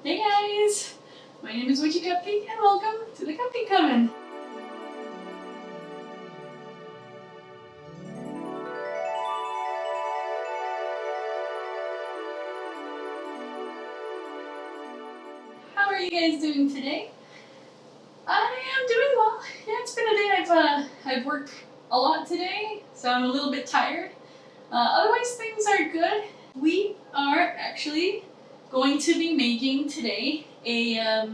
Hey guys! My name is Witchy Cupcake and welcome to the Cupcake Coven. How are you guys doing today? I am doing well. Yeah, it's been a day I've worked a lot today, so I'm a little bit tired. Otherwise things are good. We are actually going to be making today a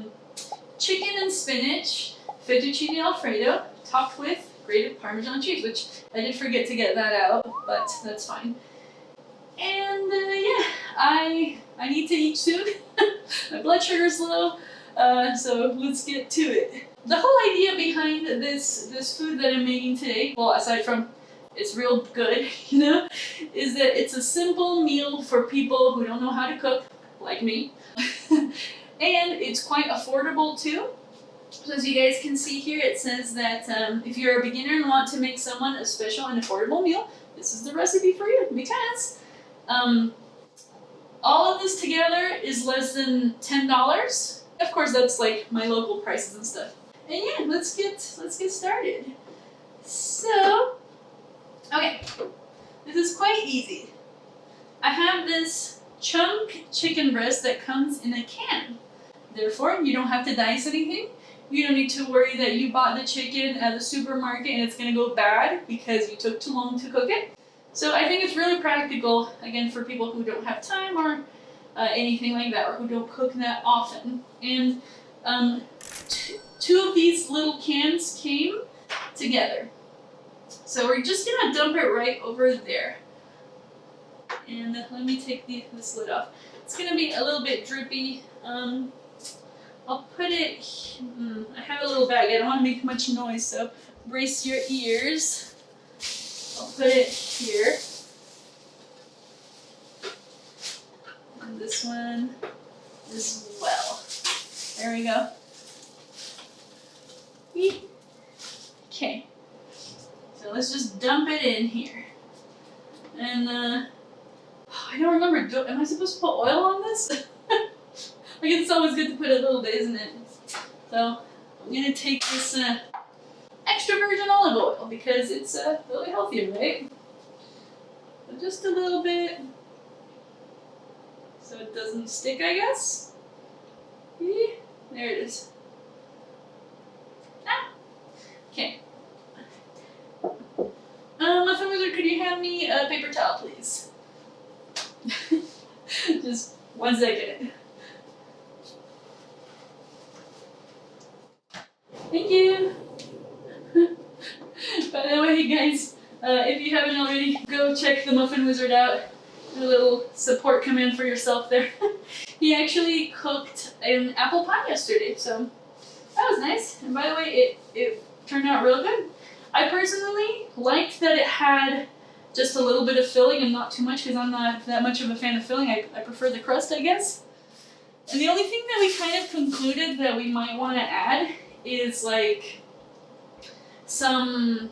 chicken and spinach fettuccine Alfredo topped with grated Parmesan cheese, which I did forget to get that out, but that's fine. And yeah, I need to eat soon. My blood sugar's low, so let's get to it. The whole idea behind this food that I'm making today, well, aside from it's real good, you know, is that it's a simple meal for people who don't know how to cook, like me. And it's quite affordable too. So as you guys can see here, it says that if you're a beginner and want to make someone a special and affordable meal, this is the recipe for you, because all of this together is less than $10. Of course, that's like my local prices and stuff. And yeah, let's get started. So, okay, this is quite easy. I have this chunk chicken breast that comes in a can. Therefore, you don't have to dice anything. You don't need to worry that you bought the chicken at the supermarket and it's going to go bad because you took too long to cook it. So I think it's really practical, again, for people who don't have time or anything like that, or who don't cook that often. And two of these little cans came together. So we're just going to dump it right over there. And let me take this lid off. It's going to be a little bit drippy. I'll put it, I have a little bag, I don't want to make much noise, so brace your ears. I'll put it here. And this one as well. There we go. Okay. So let's just dump it in here. And I don't remember, am I supposed to put oil on this? I guess it's always good to put a little bit, isn't it? So I'm gonna take this extra virgin olive oil because it's really healthy, right? So just a little bit, so it doesn't stick, I guess. There it is. Ah. Okay. Muffin Wizard, could you hand me a paper towel, please? Just 1 second. Thank you! By the way, guys, if you haven't already, go check the Muffin Wizard out. A little support command for yourself there. He actually cooked an apple pie yesterday, so that was nice. And by the way, it turned out real good. I personally liked that it had just a little bit of filling and not too much, because I'm not that much of a fan of filling. I prefer the crust, I guess. And the only thing that we kind of concluded that we might want to add is like some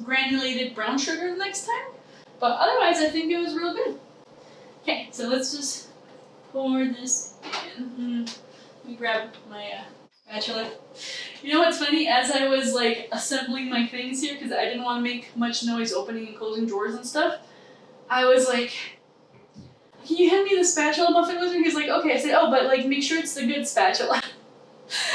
granulated brown sugar the next time. But otherwise, I think it was real good. Okay, so let's just pour this in. Let me grab my spatula. You know what's funny? As I was like assembling my things here, because I didn't want to make much noise opening and closing drawers and stuff, I was like, can you hand me the spatula, Muffin Wizard? He's like, okay. I said, oh, but like make sure it's the good spatula.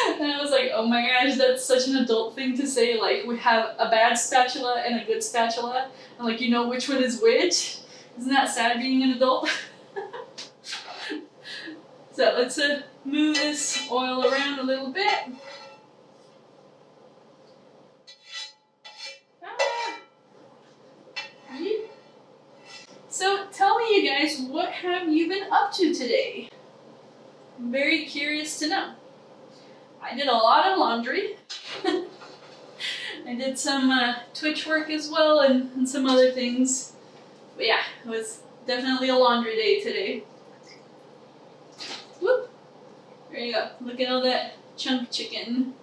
And I was like, oh my gosh, that's such an adult thing to say, like, we have a bad spatula and a good spatula, and like, you know which one is which. Isn't that sad being an adult? So let's move this oil around a little bit. So tell me, you guys, what have you been up to today? I'm very curious to know. I did a lot of laundry. I did some Twitch work as well, and some other things. But yeah, it was definitely a laundry day today. Whoop! There you go. Look at all that chunk chicken.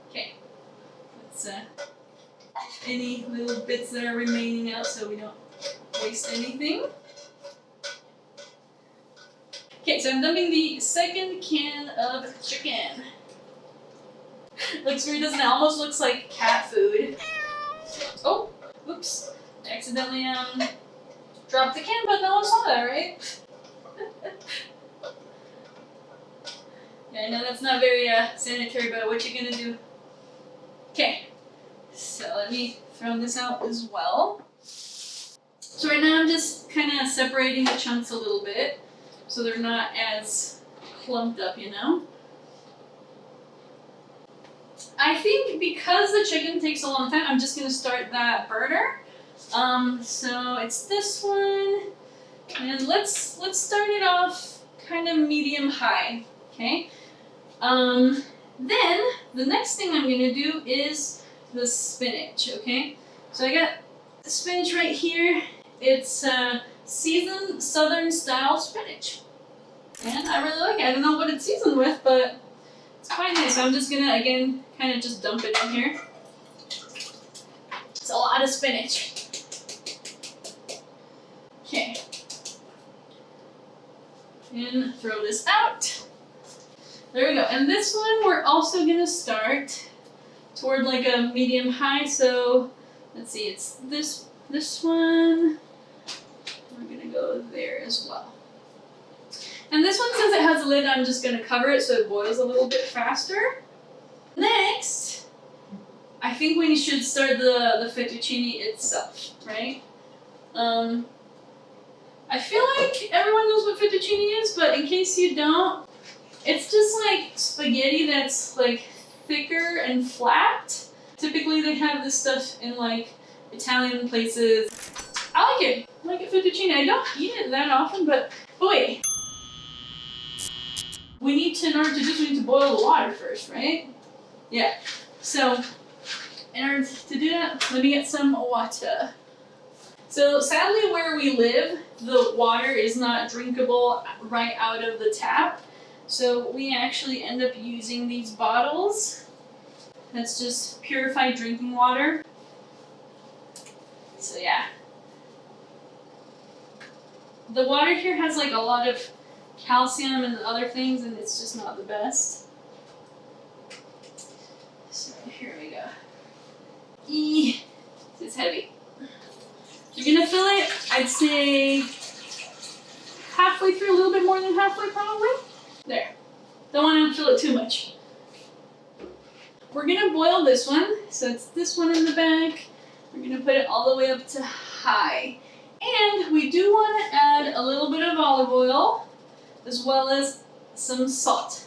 Okay. Let's any little bits that are remaining out so we don't waste anything. Okay, so I'm dumping the second can of chicken. Looks weird, doesn't it? Almost looks like cat food. Oh, oops. I accidentally dropped the can, but no one saw that, right? Yeah, I know that's not very sanitary, but what you gonna do? Okay, so let me throw this out as well. So right now I'm just kind of separating the chunks a little bit so they're not as clumped up, you know? I think because the chicken takes a long time, I'm just gonna start that burner. So it's this one, and let's start it off kind of medium high, okay? Then the next thing I'm gonna do is the spinach, okay? So I got the spinach right here. It's seasoned southern style spinach, and I really like it. I don't know what it's seasoned with, but it's quite nice. So I'm just gonna again kind of just dump it in here. It's a lot of spinach. Okay. And throw this out. There we go. And this one we're also gonna start toward like a medium high. So let's see, it's this one. We're gonna go there as well. And this one, since it has a lid, I'm just gonna cover it so it boils a little bit faster. Next, I think we should start the fettuccine itself, right? I feel like everyone knows what fettuccine is, but in case you don't, it's just like spaghetti that's like thicker and flat. Typically they have this stuff in like Italian places. I like it. I like it fettuccine. I don't eat it that often, but wait. We need to, in order to do this, we need to boil the water first, right? Yeah. So, in order to do that, let me get some water. So, sadly where we live, the water is not drinkable right out of the tap. So, we actually end up using these bottles. That's just purified drinking water. So, yeah. The water here has like a lot of calcium and other things, and it's just not the best. So here we go. It's heavy. You're gonna fill it, I'd say halfway through, a little bit more than halfway probably. There. Don't want to fill it too much. We're gonna boil this one, so it's this one in the back. We're gonna put it all the way up to high. And we do want to add a little bit of olive oil, as well as some salt.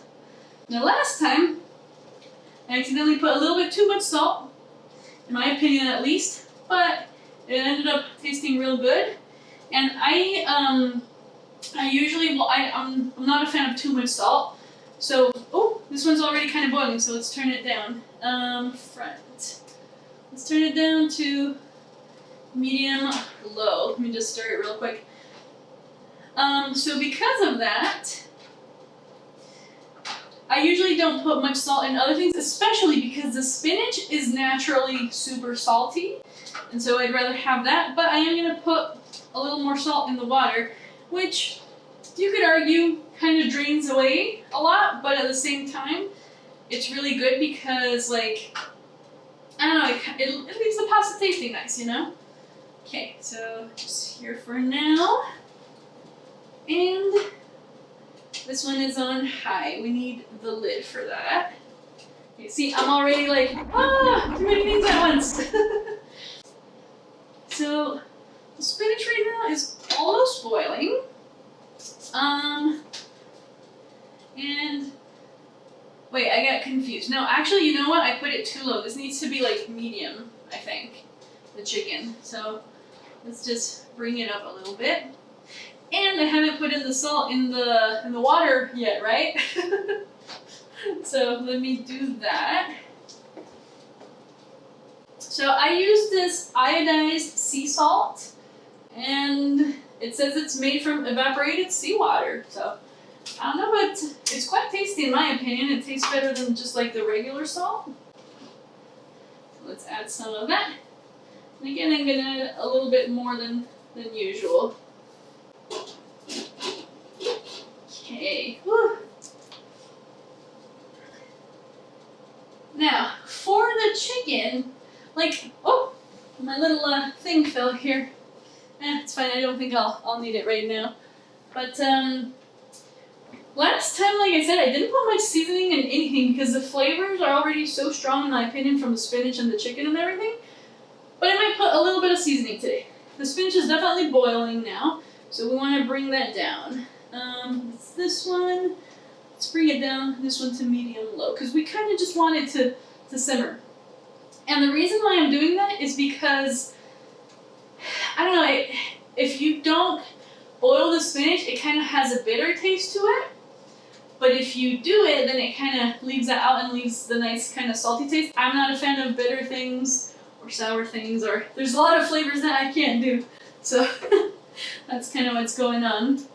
Now last time, I accidentally put a little bit too much salt, in my opinion at least, but it ended up tasting real good. And I'm not a fan of too much salt. So, oh, this one's already kind of boiling, so let's turn it down. Let's turn it down to medium low. Let me just stir it real quick. So because of that, I usually don't put much salt in other things, especially because the spinach is naturally super salty, and so I'd rather have that, but I am going to put a little more salt in the water, which you could argue kind of drains away a lot, but at the same time, it's really good because, like, I don't know, it leaves the pasta tasting nice, you know? Okay, so just here for now. And this one is on high. We need the lid for that. Okay, see, I'm already like, too many things at once. So, the spinach right now is almost boiling. And wait, I got confused. No, actually, you know what? I put it too low. This needs to be like medium, I think, the chicken. So, let's just bring it up a little bit. And I haven't put in the salt in the water yet, right? So let me do that. So I use this iodized sea salt, and it says it's made from evaporated seawater. So I don't know, but it's quite tasty in my opinion. It tastes better than just like the regular salt. So let's add some of that. And again, I'm gonna add a little bit more than usual. Okay. Okay. Whew. Now, for the chicken, like, oh, my little thing fell here. It's fine, I don't think I'll need it right now. But, last time, like I said, I didn't put much seasoning in anything because the flavors are already so strong in my opinion from the spinach and the chicken and everything. But I might put a little bit of seasoning today. The spinach is definitely boiling now, so we want to bring that down. It's this one. Let's bring it down, this one to medium low, because we kind of just want it to simmer. And the reason why I'm doing that is because, I don't know, if you don't boil the spinach, it kind of has a bitter taste to it. But if you do it, then it kind of leaves that out and leaves the nice kind of salty taste. I'm not a fan of bitter things or sour things, or there's a lot of flavors that I can't do. So that's kind of what's going on.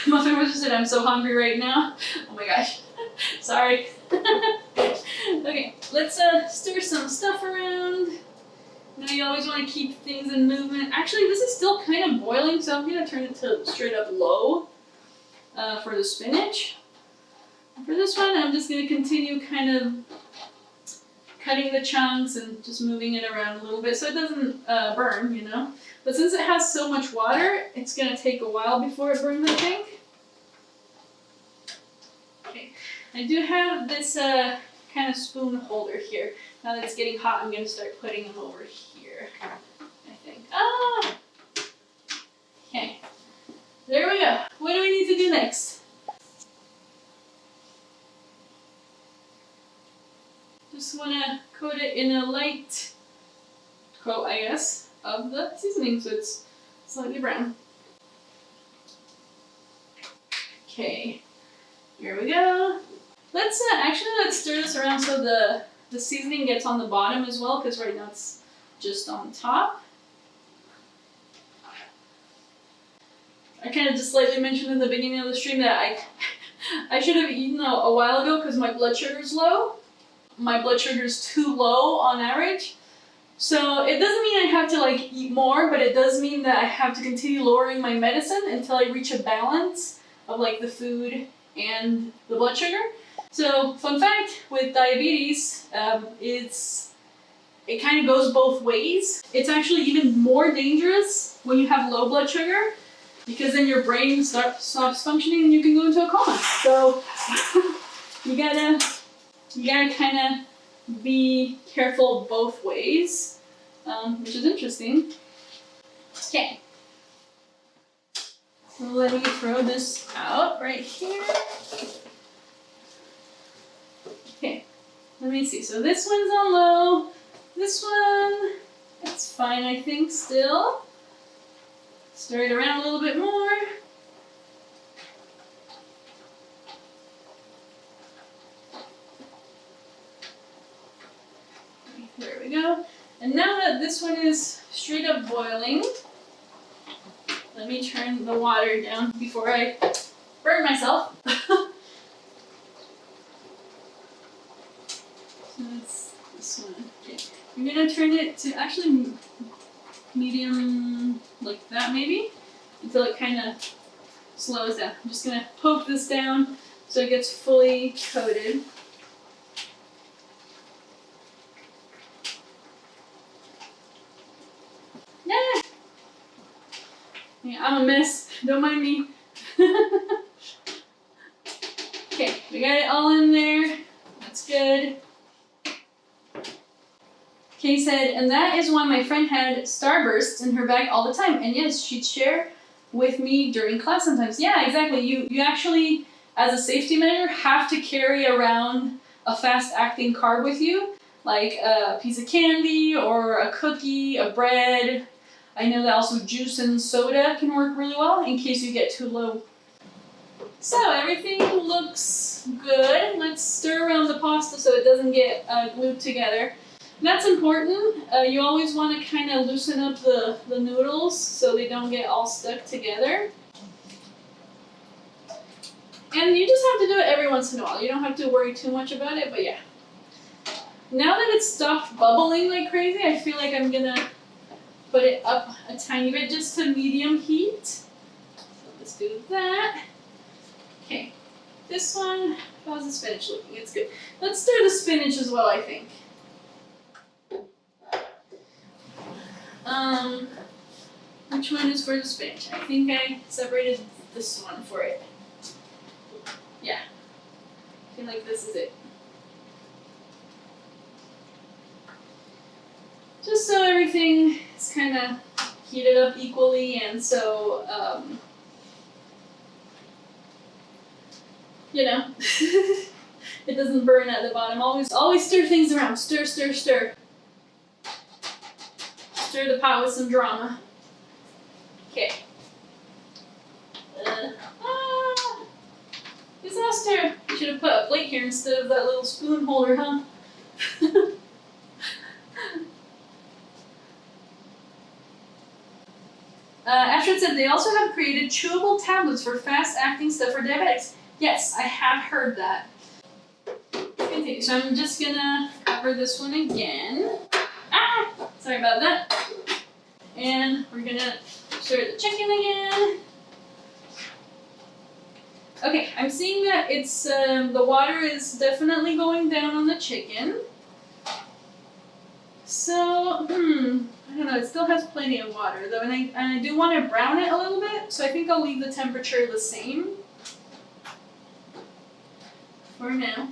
Muffin was just said, I'm so hungry right now. Oh my gosh. Sorry. Okay, let's stir some stuff around. You know, you always want to keep things in movement. Actually, this is still kind of boiling, so I'm going to turn it to straight up low for the spinach. And for this one, I'm just going to continue kind of cutting the chunks and just moving it around a little bit so it doesn't burn, you know. But since it has so much water, it's going to take a while before it burns, I think. Okay, I do have this kind of spoon holder here. Now that it's getting hot, I'm going to start putting them over here, I think. Ah! Okay, there we go. What do we need to do next? Just want to coat it in a light coat, I guess, of the seasoning so it's slightly brown. Okay, here we go. Let's stir this around so the seasoning gets on the bottom as well, because right now it's just on top. I kind of just slightly mentioned in the beginning of the stream that I should have eaten a while ago because my blood sugar is low. My blood sugar is too low on average. So it doesn't mean I have to like eat more, but it does mean that I have to continue lowering my medicine until I reach a balance of like the food and the blood sugar. So fun fact with diabetes, it kind of goes both ways. It's actually even more dangerous when you have low blood sugar because then your brain stops functioning and you can go into a coma. So you gotta kind of be careful both ways, which is interesting. Okay. So let me throw this out right here. Okay, let me see. So this one's on low. This one, it's fine, I think, still. Stir it around a little bit more. There we go. And now that this one is straight up boiling, let me turn the water down before I burn myself. So that's this one. Okay. I'm gonna turn it to actually medium, like that maybe, until it kind of slows down. I'm just gonna poke this down so it gets fully coated. Yeah, I'm a mess. Don't mind me. Okay, we got it all in there. That's good. Kay said, and that is why my friend had Starbursts in her bag all the time. And yes, she'd share with me during class sometimes. Yeah, exactly. You actually, as a safety measure, have to carry around a fast-acting carb with you, like a piece of candy or a cookie, a bread. I know that also juice and soda can work really well in case you get too low. So everything looks good. Let's stir around the pasta so it doesn't get glued together. And that's important. You always want to kind of loosen up the noodles so they don't get all stuck together. And you just have to do it every once in a while. You don't have to worry too much about it, but yeah. Now that it's stopped bubbling like crazy, I feel like I'm gonna put it up a tiny bit just to medium heat. So let's do that. Okay. this one. How's the spinach looking? It's good. Let's stir the spinach as well, I think. Which one is for the spinach? I think I separated this one for it. Yeah. I feel like this is it. Just so everything is kind of heated up equally, and so, you know, it doesn't burn at the bottom. Always stir things around. Stir, stir, stir. Stir the pot with some drama. Okay. Disaster! I should have put a plate here instead of that little spoon holder, huh? Astrid said they also have created chewable tablets for fast-acting stuff for diabetics. Yes, I have heard that. Okay, so I'm just gonna cover this one again. Ah! Sorry about that. And we're gonna stir the chicken again. Okay, I'm seeing that it's the water is definitely going down on the chicken. So, I don't know, it still has plenty of water though, and I do want to brown it a little bit, so I think I'll leave the temperature the same for now.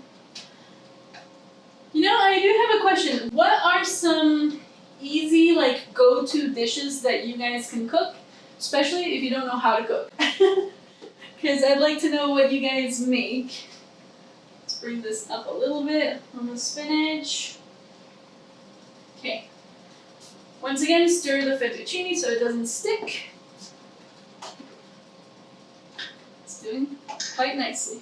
You know, I do have a question. What are some easy, like, go-to dishes that you guys can cook, especially if you don't know how to cook? Because I'd like to know what you guys make. Let's bring this up a little bit on the spinach. Okay. Once again, stir the fettuccine so it doesn't stick. It's doing quite nicely.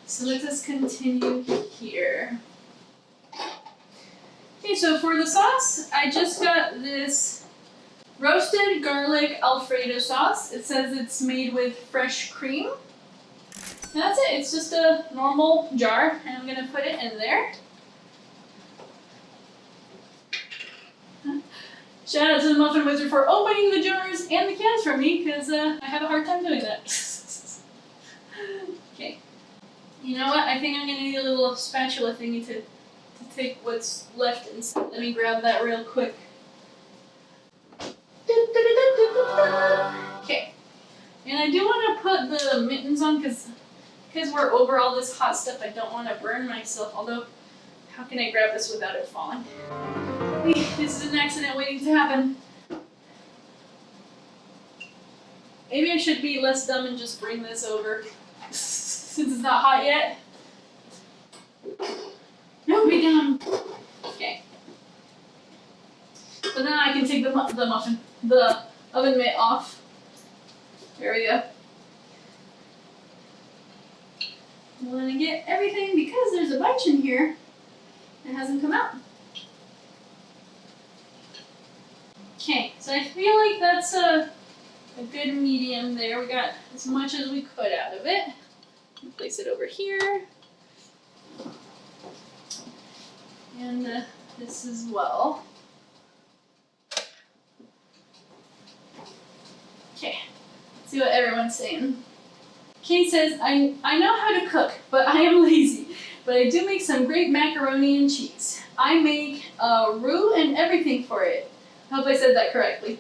So let us continue here. Okay, so for the sauce, I just got this roasted garlic Alfredo sauce. It says it's made with fresh cream. And that's it. It's just a normal jar, and I'm gonna put it in there. Shout out to the Muffin Wizard for opening the jars and the cans for me, because I have a hard time doing that. Okay. You know what? I think I'm gonna need a little spatula thingy to take what's left inside. Let me grab that real quick. Okay. And I do want to put the mittens on because we're over all this hot stuff. I don't want to burn myself. Although, how can I grab this without it falling? This is an accident waiting to happen. Maybe I should be less dumb and just bring this over. Since it's not hot yet. Don't be dumb. Okay. But then I can take the oven mitt off. There we go. I want to get everything because there's a bunch in here that hasn't come out. Okay, so I feel like that's a good medium there. We got as much as we could out of it. Place it over here. And this as well. Okay, let's see what everyone's saying. Kate says, I know how to cook, but I am lazy. But I do make some great macaroni and cheese. I make roux and everything for it. I hope I said that correctly.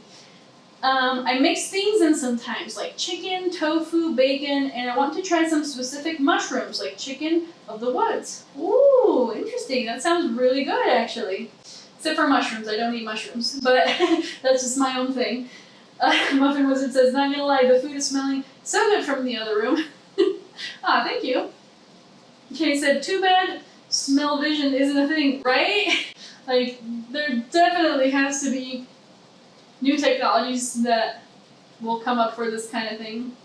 I mix things in sometimes, like chicken, tofu, bacon, and I want to try some specific mushrooms, like chicken of the woods. Ooh, interesting. That sounds really good, actually. Except for mushrooms. I don't eat mushrooms, but that's just my own thing. Muffin Wizard says, not gonna lie, the food is smelling so good from the other room. Ah, thank you. Okay, said, too bad smell vision isn't a thing, right? Like, there definitely has to be new technologies that will come up for this kind of thing.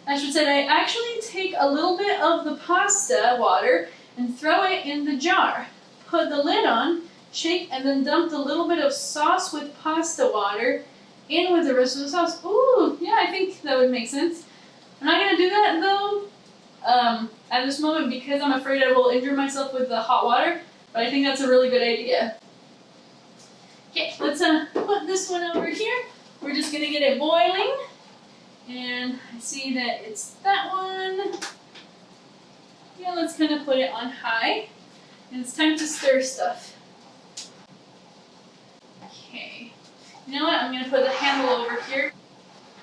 Astrid said, I actually take a little bit of the pasta water and throw it in the jar. Put the lid on, shake, and then dump a little bit of sauce with pasta water in with the rest of the sauce. Ooh, yeah, I think that would make sense. I'm not gonna do that though. at this moment because I'm afraid I will injure myself with the hot water, but I think that's a really good idea. Okay, let's put this one over here. We're just gonna get it boiling, and I see that it's that one. Yeah, let's kind of put it on high, and it's time to stir stuff. Okay, you know what, I'm gonna put the handle over here.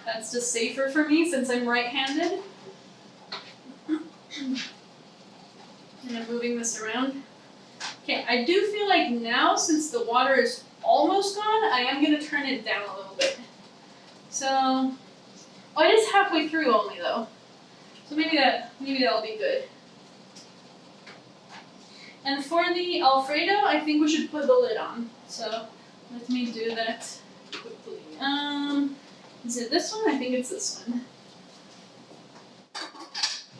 That's just safer for me since I'm right-handed. And I'm moving this around. Okay, I do feel like now, since the water is almost gone, I am going to turn it down a little bit. So, oh, it is halfway through only though. So maybe that'll be good. And for the Alfredo, I think we should put the lid on. So let me do that quickly. Is it this one? I think it's this one.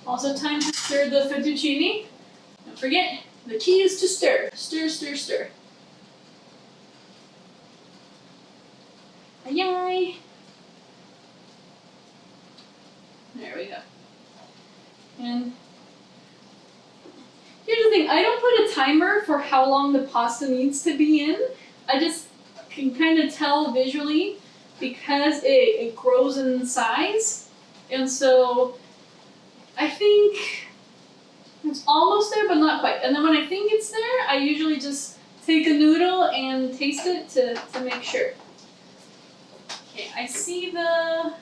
Also time to stir the fettuccine. Don't forget, the key is to stir. Stir, stir, stir. Ay-ay. There we go. And here's the thing, I don't put a timer for how long the pasta needs to be in. I just can kind of tell visually because it grows in size. And so I think it's almost there, but not quite. And then when I think it's there, I usually just take a noodle and taste it to make sure. Okay, I see the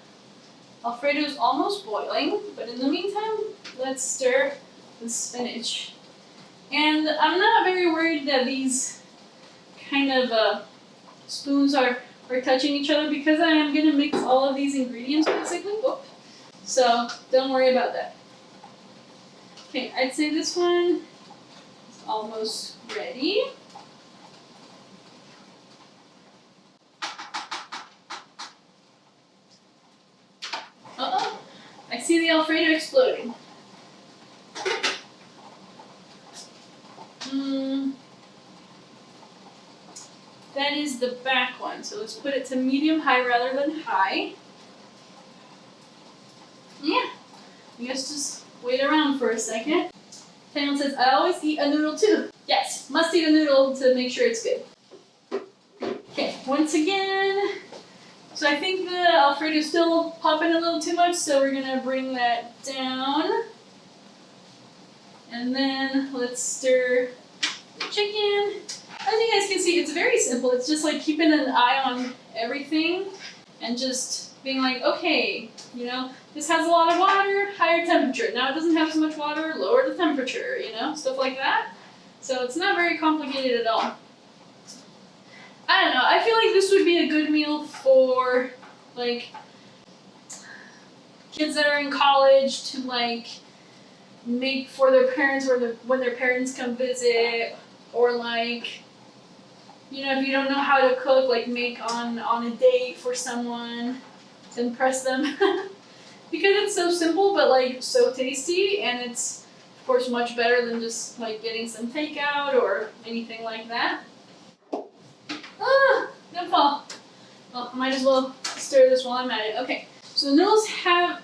Alfredo's almost boiling, but in the meantime, let's stir the spinach. And I'm not very worried that these kind of spoons are touching each other because I am going to mix all of these ingredients basically. Whoop. So don't worry about that. Okay, I'd say this one is almost ready. Uh-oh, I see the Alfredo exploding. That is the back one, so let's put it to medium-high rather than high. Yeah, I guess just wait around for a second. Daniel says, I always eat a noodle too. Yes, must eat a noodle to make sure it's good. Okay, once again. So I think the Alfredo's still popping a little too much, so we're gonna bring that down. And then let's stir the chicken. As you guys can see, it's very simple. It's just like keeping an eye on everything and just being like, okay, you know, this has a lot of water, higher temperature. Now it doesn't have so much water, lower the temperature, you know, stuff like that. So it's not very complicated at all. I don't know, I feel like this would be a good meal for, like, kids that are in college to, like, make for their parents or when their parents come visit, or, like, you know, if you don't know how to cook, like, make on a date for someone to impress them. Because it's so simple, but, like, so tasty, and it's, of course, much better than just, like, getting some takeout or anything like that. Ah, don't fall. Well, might as well stir this while I'm at it. Okay, so the noodles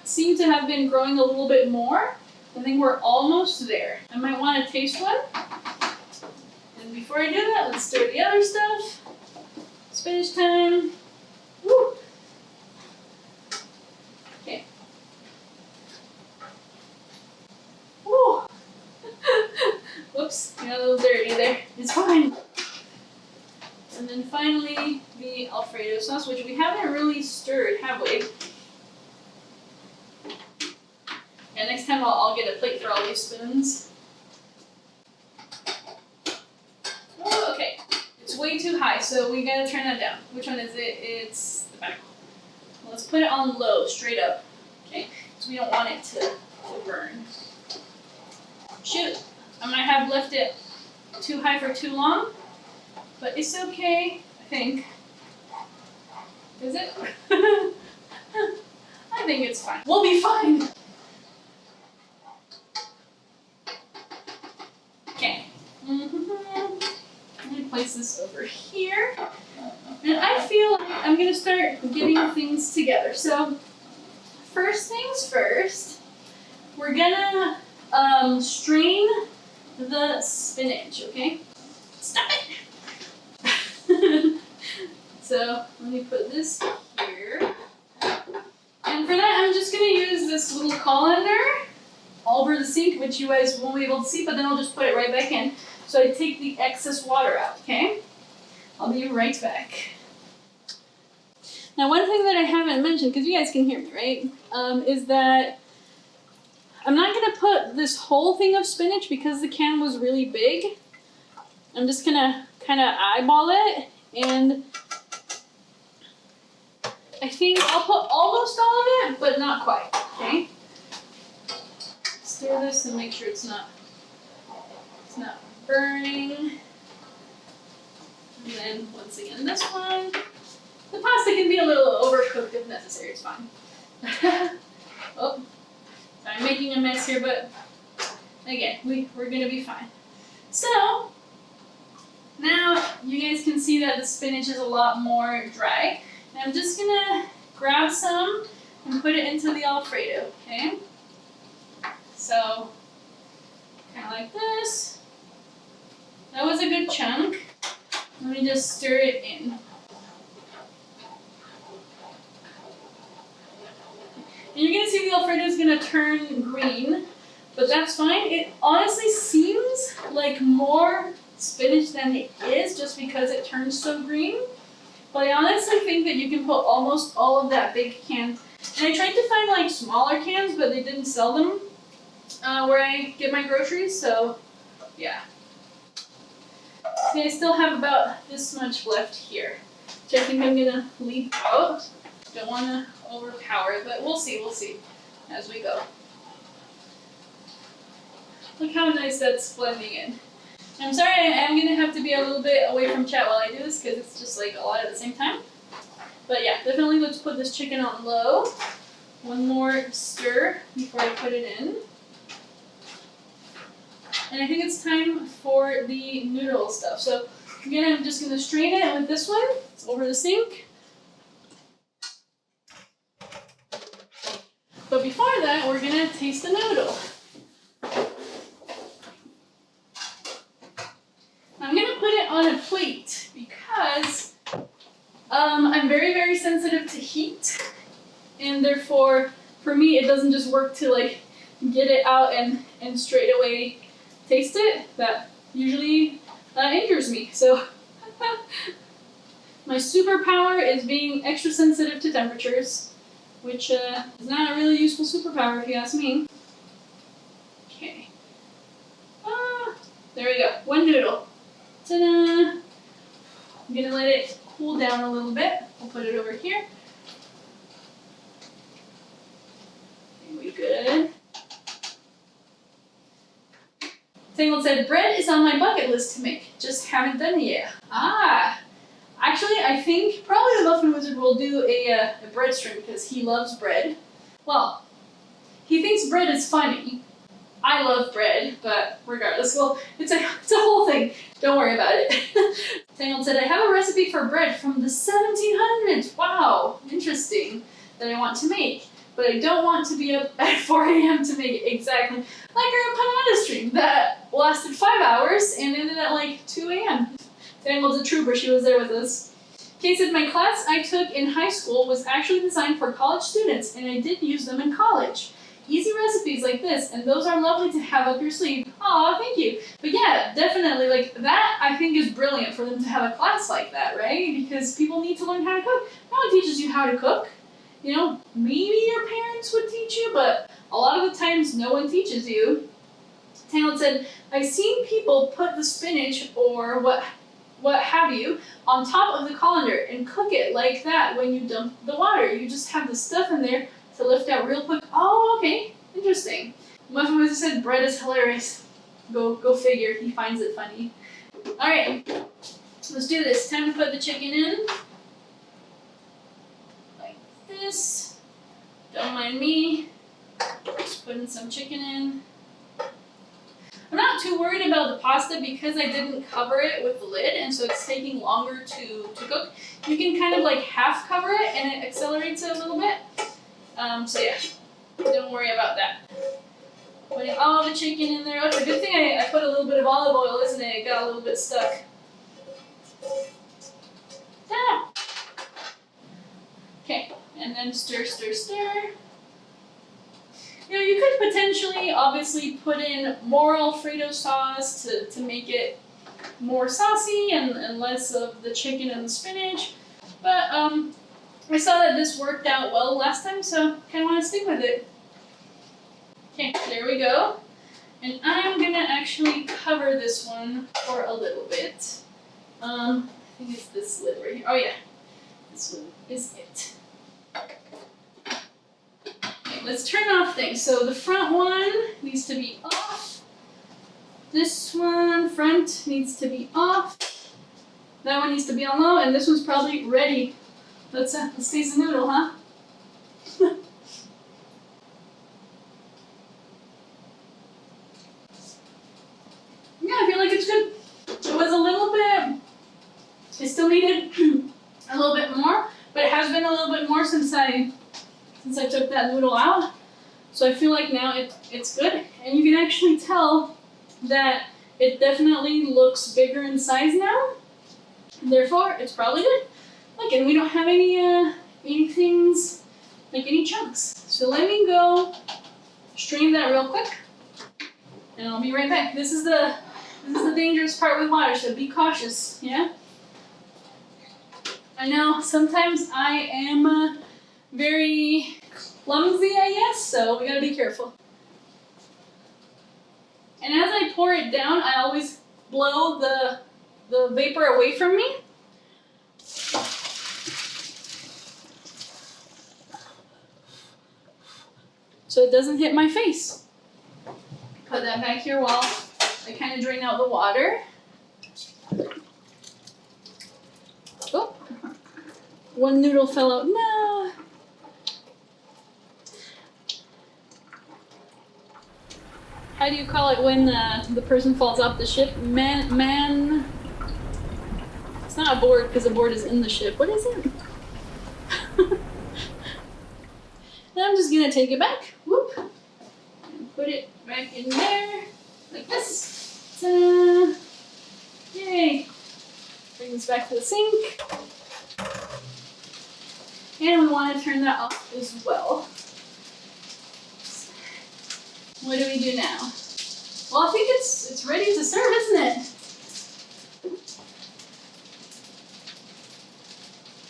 seem to have been growing a little bit more. I think we're almost there. I might want to taste one. And before I do that, let's stir the other stuff. Spinach time. Woo! Okay. Woo! Whoops, got a little dirty there. It's fine. And then finally, the Alfredo sauce, which we haven't really stirred, have we? Yeah, next time I'll get a plate for all these spoons. Oh, okay. It's way too high, so we gotta turn that down. Which one is it? It's the back one. Let's put it on low, straight up. Okay, so we don't want it to burn. Shoot, I might have left it too high for too long. But it's okay, I think. Is it? I think it's fine. We'll be fine. Okay. Let me place this over here. And I feel like I'm going to start getting things together. So, first things first, we're going to strain the spinach, okay? Stop it! So let me put this here. And for that, I'm just gonna use this little colander all over the sink, which you guys won't be able to see, but then I'll just put it right back in. So I take the excess water out, okay? I'll be right back. Now, one thing that I haven't mentioned, because you guys can hear me, right, is that I'm not going to put this whole thing of spinach because the can was really big. I'm just going to kind of eyeball it, and I think I'll put almost all of it, but not quite, okay? Stir this and make sure it's not burning. And then, once again, this one. The pasta can be a little overcooked if necessary, it's fine. Oh, I'm making a mess here, but again, we're gonna be fine. So, now you guys can see that the spinach is a lot more dry. And I'm just gonna grab some and put it into the Alfredo, okay? So, kind of like this. That was a good chunk. Let me just stir it in. And you're going to see the Alfredo is going to turn green, but that's fine. It honestly seems like more spinach than it is just because it turns so green. But I honestly think that you can put almost all of that big can. And I tried to find like smaller cans, but they didn't sell them where I get my groceries, so yeah. See, I still have about this much left here, which I think I'm going to leave out. Don't want to overpower it, but we'll see as we go. Look how nice that's blending in. I'm sorry, I am going to have to be a little bit away from chat while I do this because it's just like a lot at the same time. But yeah, definitely let's put this chicken on low. One more stir before I put it in. And I think it's time for the noodle stuff. So again, I'm just going to strain it with this one. It's over the sink. But before that, we're going to taste the noodle. I'm going to put it on a plate because I'm very, very sensitive to heat. And therefore, for me, it doesn't just work to like get it out and straight away taste it. That usually injures me. So my superpower is being extra sensitive to temperatures, which is not a really useful superpower if you ask me. Okay. There we go. One noodle. Ta-da! I'm gonna let it cool down a little bit. We'll put it over here. Okay, we good. Tangled said, bread is on my bucket list to make. Just haven't done it yet. Actually, I think probably the Muffin Wizard will do a bread stream because he loves bread. Well, he thinks bread is funny. I love bread, but regardless, well, it's a whole thing. Don't worry about it. Tangled said, I have a recipe for bread from the 1700s. Wow, interesting, that I want to make. But I don't want to be up at 4 a.m. to make it exactly like our empanada stream that lasted 5 hours and ended at like 2 a.m. Daniel's a trooper, she was there with us. Kay said, my class I took in high school was actually designed for college students and I did use them in college. Easy recipes like this, and those are lovely to have up your sleeve. Aw, thank you. But yeah, definitely, like, that I think is brilliant for them to have a class like that, right? Because people need to learn how to cook. No one teaches you how to cook. You know, maybe your parents would teach you, but a lot of the times no one teaches you. Tangled said, I've seen people put the spinach or what have you on top of the colander and cook it like that when you dump the water. You just have the stuff in there to lift out real quick. Oh, okay, interesting. Muffin Wizard said bread is hilarious. Go figure, he finds it funny. Alright, let's do this. Time to put the chicken in. Like this. Don't mind me. Just putting some chicken in. I'm not too worried about the pasta because I didn't cover it with the lid, and so it's taking longer to cook. You can kind of like half cover it and it accelerates it a little bit. So yeah, don't worry about that. Putting all the chicken in there. Okay, good thing I put a little bit of olive oil, isn't it? It got a little bit stuck. Ah. Okay, and then stir, stir, stir. You know, you could potentially, obviously, put in more Alfredo sauce to make it more saucy and less of the chicken and the spinach. But I saw that this worked out well last time, so kind of want to stick with it. Okay, there we go. And I'm gonna actually cover this one for a little bit. I think it's this lid right here. Oh yeah, this one is it. Okay, let's turn off things. So the front one needs to be off. This one, front, needs to be off. That one needs to be on low, and this one's probably ready. Let's taste the noodle, huh? Yeah, I feel like it's good. It was a little bit, it still needed a little bit more, but it has been a little bit more since I took that noodle out. So I feel like now it's good, and you can actually tell that it definitely looks bigger in size now. Therefore, it's probably good. Look, and we don't have any things, like any chunks. So let me go strain that real quick, and I'll be right back. This is the dangerous part with water, so be cautious, yeah? I know sometimes I am very clumsy, I guess, so we gotta be careful. And as I pour it down, I always blow the vapor away from me. So it doesn't hit my face. Put that back here while I kind of drain out the water. Oh, one noodle fell out. No. How do you call it when the person falls off the ship? Man. It's not a board because a board is in the ship. What is it? I'm just gonna take it back. Whoop. And put it back in there like this. Ta-da. Yay. Bring this back to the sink. And we want to turn that off as well. What do we do now? Well, I think it's ready to serve, isn't it?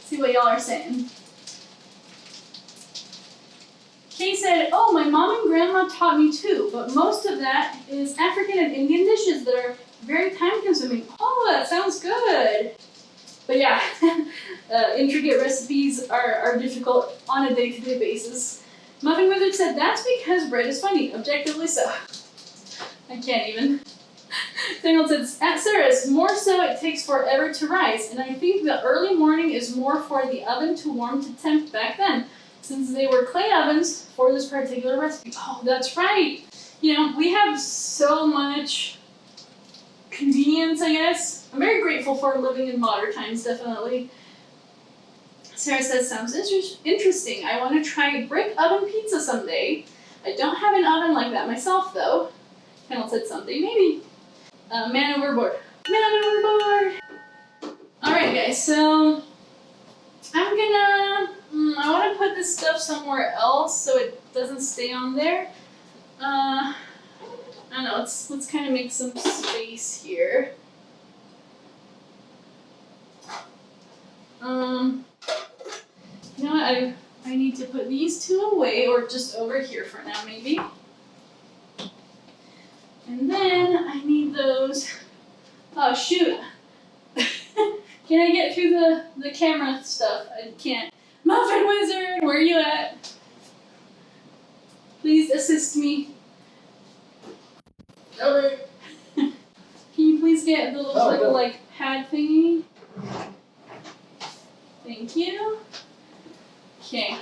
See what y'all are saying. Kay said, oh, my mom and grandma taught me too, but most of that is African and Indian dishes that are very time consuming. Oh, that sounds good. But yeah, intricate recipes are difficult on a day-to-day basis. Muffin Wizard said, that's because bread is funny, objectively so. I can't even. Daniel said, at Sarah's, more so it takes forever to rise, and I think the early morning is more for the oven to warm to temp back then, since they were clay ovens for this particular recipe. Oh, that's right. You know, we have so much convenience, I guess. I'm very grateful for living in modern times, definitely. Sarah says, sounds interesting. I want to try brick oven pizza someday. I don't have an oven like that myself, though. Kendall said something, maybe. Man overboard. Man overboard! Alright, guys, so I'm gonna, I want to put this stuff somewhere else so it doesn't stay on there. I don't know, let's kind of make some space here. You know what, I need to put these two away, or just over here for now, maybe. And then I need those, oh shoot. Can I get through the camera stuff? I can't. Muffin Wizard, where are you at? Please assist me. Over. Can you please get the little like pad thingy? Thank you. Okay.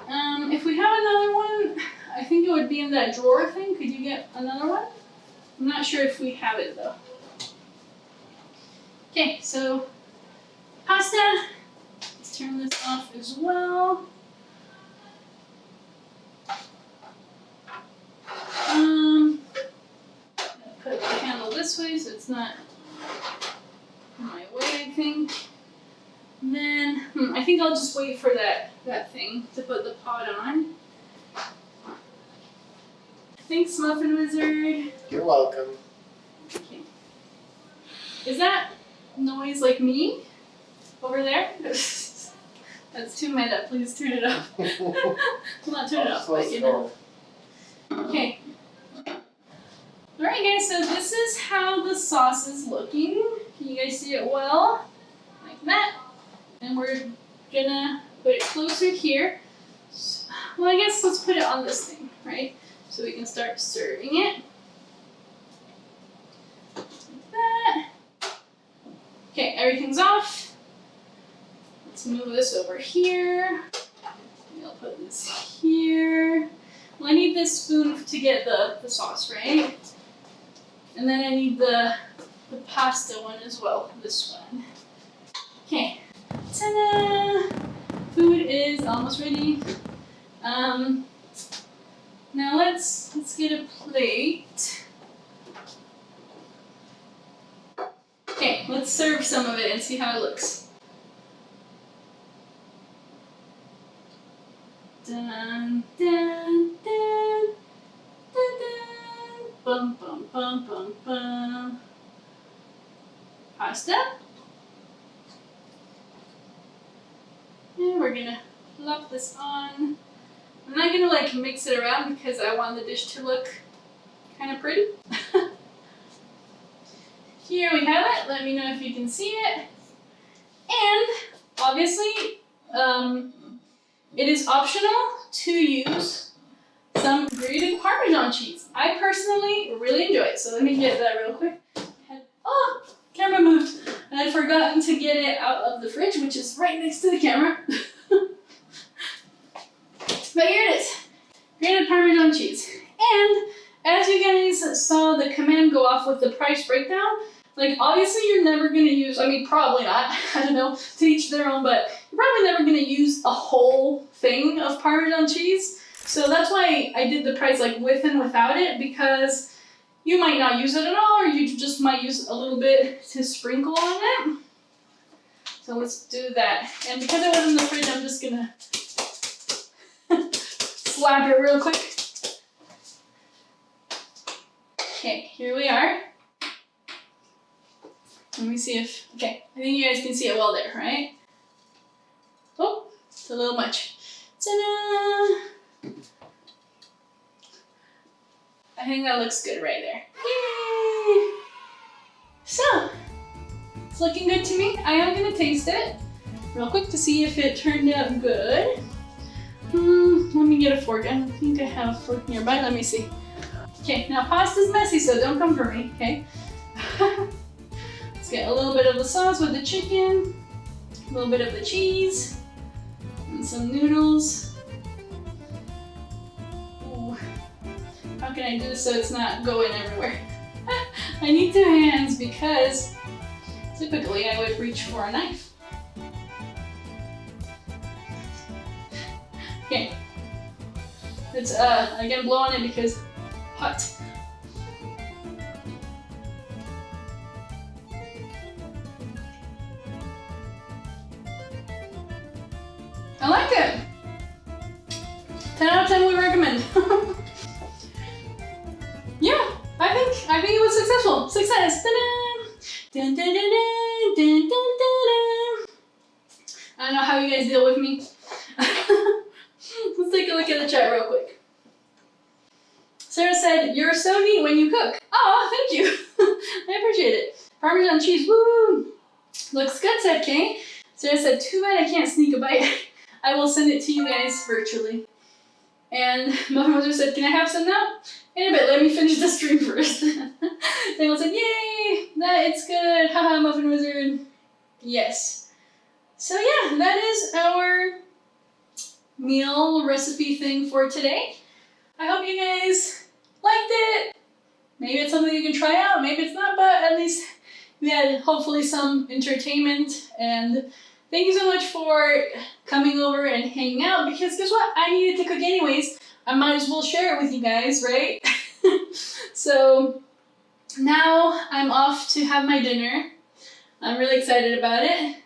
If we have another one, I think it would be in that drawer thing. Could you get another one? I'm not sure if we have it though. Okay, so pasta. Let's turn this off as well. this way so it's not in my way, I think. And then, I think I'll just wait for that thing to put the pot on. Thanks, Muffin Wizard. You're welcome. Okay. Is that noise like me over there? That's too meta. Please turn it up. Not turn it up, but you know. Okay. Alright guys, so this is how the sauce is looking. Can you guys see it well? Like that. And we're gonna put it closer here. Well, I guess let's put it on this thing, right? So we can start serving it. Like that. Okay, everything's off. Let's move this over here. Maybe I'll put this here. Well, I need this spoon to get the sauce, right? And then I need the pasta one as well, this one. Okay, ta-da! Food is almost ready. Now let's get a plate. Okay, let's serve some of it and see how it looks. Dun, dun, dun, dun, dun. Bum, bum, bum, bum, bum. Pasta. And we're gonna plop this on. I'm not gonna like mix it around because I want the dish to look kind of pretty. Here we have it. Let me know if you can see it. And obviously, it is optional to use some grated Parmesan cheese. I personally really enjoy it. So let me get that real quick. Oh, camera moved. And I'd forgotten to get it out of the fridge, which is right next to the camera. But here it is, grated Parmesan cheese. And as you guys saw the command go off with the price breakdown, like obviously you're never gonna use, I mean probably not, I don't know, to each their own, but you're probably never gonna use a whole thing of Parmesan cheese. So that's why I did the price like with and without it, because you might not use it at all, or you just might use a little bit to sprinkle on it. So let's do that. And because it was in the fridge, I'm just gonna slap it real quick. Okay, here we are. Let me see if, okay, I think you guys can see it well there, right? Oh, it's a little much. Ta-da! I think that looks good right there. Yay! So, it's looking good to me. I am gonna taste it real quick to see if it turned out good. Let me get a fork. I don't think I have a fork nearby. Let me see. Okay, now pasta's messy, so don't come for me, okay? Let's get a little bit of the sauce with the chicken, a little bit of the cheese, and some noodles. Ooh. How can I do this so it's not going everywhere? I need 2 hands because typically I would reach for a knife. Okay. It's again blow on it because hot. I like it. 10 out of 10 we recommend. Yeah, I think it was successful. Success. Dun, dun, dun, dun, dun, dun, dun, dun. I don't know how you guys deal with me. Let's take a look at the chat real quick. Sarah said, "You're so neat when you cook." Oh, thank you. I appreciate it. Parmesan cheese, woo! Looks good, said Kay. Sarah said, "Too bad I can't sneak a bite." I will send it to you guys virtually. And Muffin Wizard said, "Can I have some now?" In a bit, let me finish the stream first. Daniel said, "Yay! It's good. Haha, Muffin Wizard." Yes. So yeah, that is our meal recipe thing for today. I hope you guys liked it. Maybe it's something you can try out, maybe it's not, but at least we had hopefully some entertainment. And thank you so much for coming over and hanging out, because guess what? I needed to cook anyways. I might as well share it with you guys, right? So now I'm off to have my dinner. I'm really excited about it. And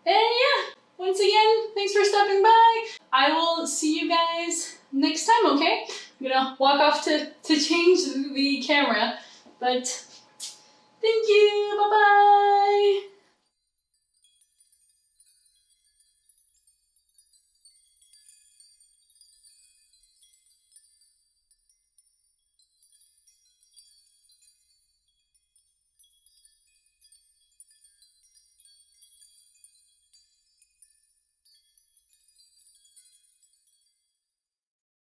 yeah, once again, thanks for stopping by. I will see you guys next time, okay? I'm gonna walk off to change the camera, but thank you, bye-bye.